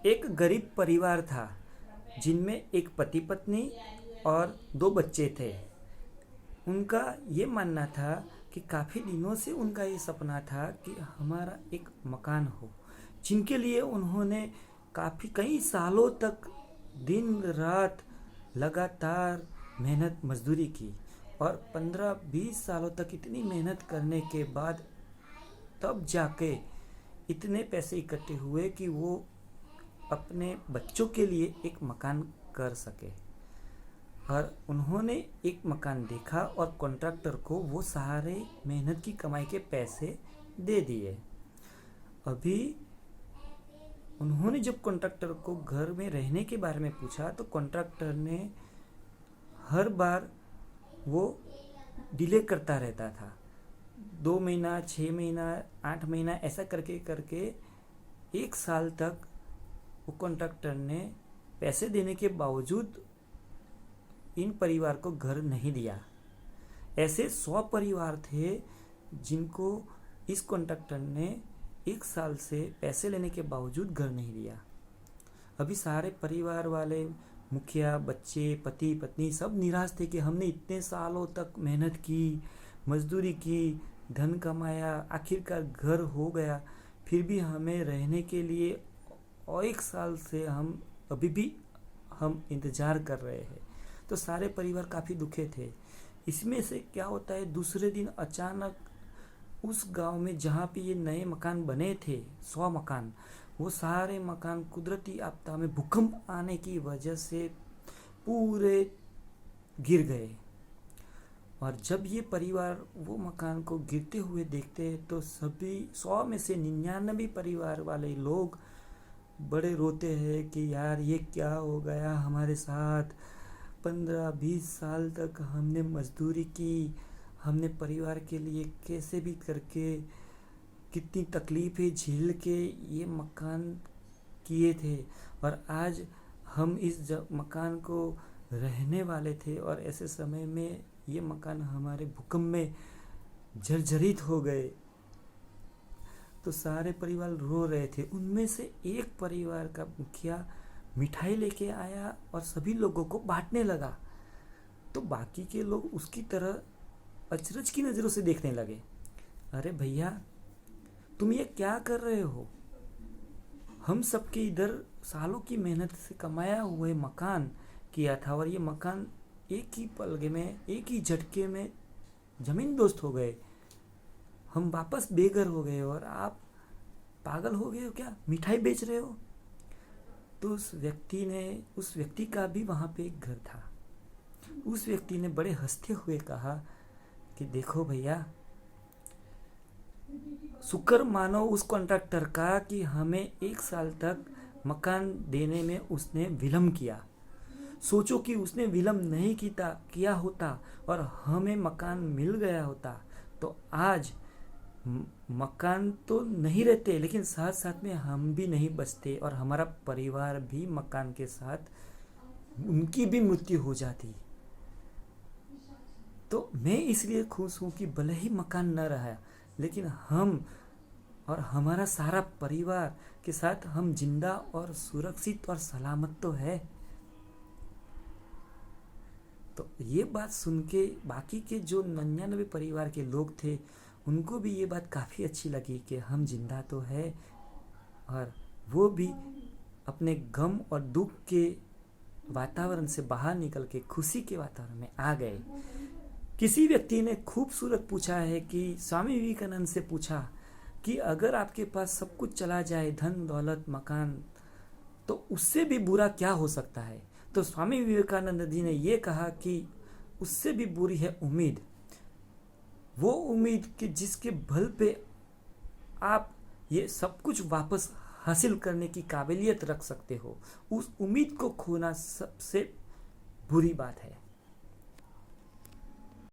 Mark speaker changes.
Speaker 1: एक गरीब परिवार था जिनमें एक पति पत्नी और दो बच्चे थे। उनका ये मानना था कि काफ़ी दिनों से उनका ये सपना था कि हमारा एक मकान हो, जिनके लिए उन्होंने काफ़ी कई सालों तक दिन रात लगातार मेहनत मजदूरी की। और 15-20 सालों तक इतनी मेहनत करने के बाद तब जाके इतने पैसे इकट्ठे हुए कि वो अपने बच्चों के लिए एक मकान कर सके। और उन्होंने एक मकान देखा और कॉन्ट्रैक्टर को वो सारे मेहनत की कमाई के पैसे दे दिए। अभी उन्होंने जब कॉन्ट्रैक्टर को घर में रहने के बारे में पूछा तो कॉन्ट्रैक्टर ने हर बार वो डिले करता रहता था। 2 महीना, 6 महीना, 8 महीना ऐसा करके करके 1 साल तक वो कॉन्ट्रैक्टर ने पैसे देने के बावजूद इन परिवार को घर नहीं दिया। ऐसे 100 परिवार थे जिनको इस कॉन्ट्रैक्टर ने 1 साल से पैसे लेने के बावजूद घर नहीं दिया। अभी सारे परिवार वाले, मुखिया, बच्चे, पति पत्नी सब निराश थे कि हमने इतने सालों तक मेहनत की, मजदूरी की, धन कमाया, आखिरकार घर हो गया, फिर भी हमें रहने के लिए और 1 साल से हम अभी भी हम इंतज़ार कर रहे हैं। तो सारे परिवार काफ़ी दुखे थे। इसमें से क्या होता है, दूसरे दिन अचानक उस गांव में जहाँ पे ये नए मकान बने थे, 100 मकान, वो सारे मकान कुदरती आपदा में भूकंप आने की वजह से पूरे गिर गए। और जब ये परिवार वो मकान को गिरते हुए देखते हैं तो सभी 100 में से 99 परिवार वाले लोग बड़े रोते हैं कि यार ये क्या हो गया हमारे साथ। 15-20 साल तक हमने मजदूरी की, हमने परिवार के लिए कैसे भी करके कितनी तकलीफ़ें झेल के ये मकान किए थे, और आज हम इस मकान को रहने वाले थे और ऐसे समय में ये मकान हमारे भूकंप में जर्जरित हो गए। तो सारे परिवार रो रहे थे। उनमें से एक परिवार का मुखिया मिठाई लेके आया और सभी लोगों को बांटने लगा। तो बाकी के लोग उसकी तरह अचरज की नज़रों से देखने लगे। अरे भैया, तुम ये क्या कर रहे हो? हम सबके इधर सालों की मेहनत से कमाया हुए मकान किया था और ये मकान एक ही पलगे में, एक ही झटके में जमीन दोस्त हो गए। हम वापस बेघर हो गए और आप पागल हो गए हो क्या? मिठाई बेच रहे हो? तो उस व्यक्ति का भी वहाँ पे एक घर था। उस व्यक्ति ने बड़े हंसते हुए कहा कि देखो भैया, शुक्र मानो उस कॉन्ट्रैक्टर का कि हमें 1 साल तक मकान देने में उसने विलम्ब किया। सोचो कि उसने विलम्ब नहीं किया होता और हमें मकान मिल गया होता तो आज मकान तो नहीं रहते, लेकिन साथ साथ में हम भी नहीं बचते और हमारा परिवार भी मकान के साथ उनकी भी मृत्यु हो जाती। तो मैं इसलिए खुश हूँ कि भले ही मकान न रहा, लेकिन हम और हमारा सारा परिवार के साथ हम जिंदा और सुरक्षित और सलामत तो है। तो ये बात सुन के बाकी के जो 99 परिवार के लोग थे, उनको भी ये बात काफ़ी अच्छी लगी कि हम जिंदा तो है, और वो भी अपने गम और दुख के वातावरण से बाहर निकल के खुशी के वातावरण में आ गए। किसी व्यक्ति ने खूबसूरत पूछा है कि स्वामी विवेकानंद से पूछा कि अगर आपके पास सब कुछ चला जाए, धन दौलत मकान, तो उससे भी बुरा क्या हो सकता है? तो स्वामी विवेकानंद जी ने ये कहा कि उससे भी बुरी है उम्मीद। वो उम्मीद कि जिसके बल पे आप ये सब कुछ वापस हासिल करने की काबिलियत रख सकते हो, उस उम्मीद को खोना सबसे बुरी बात है।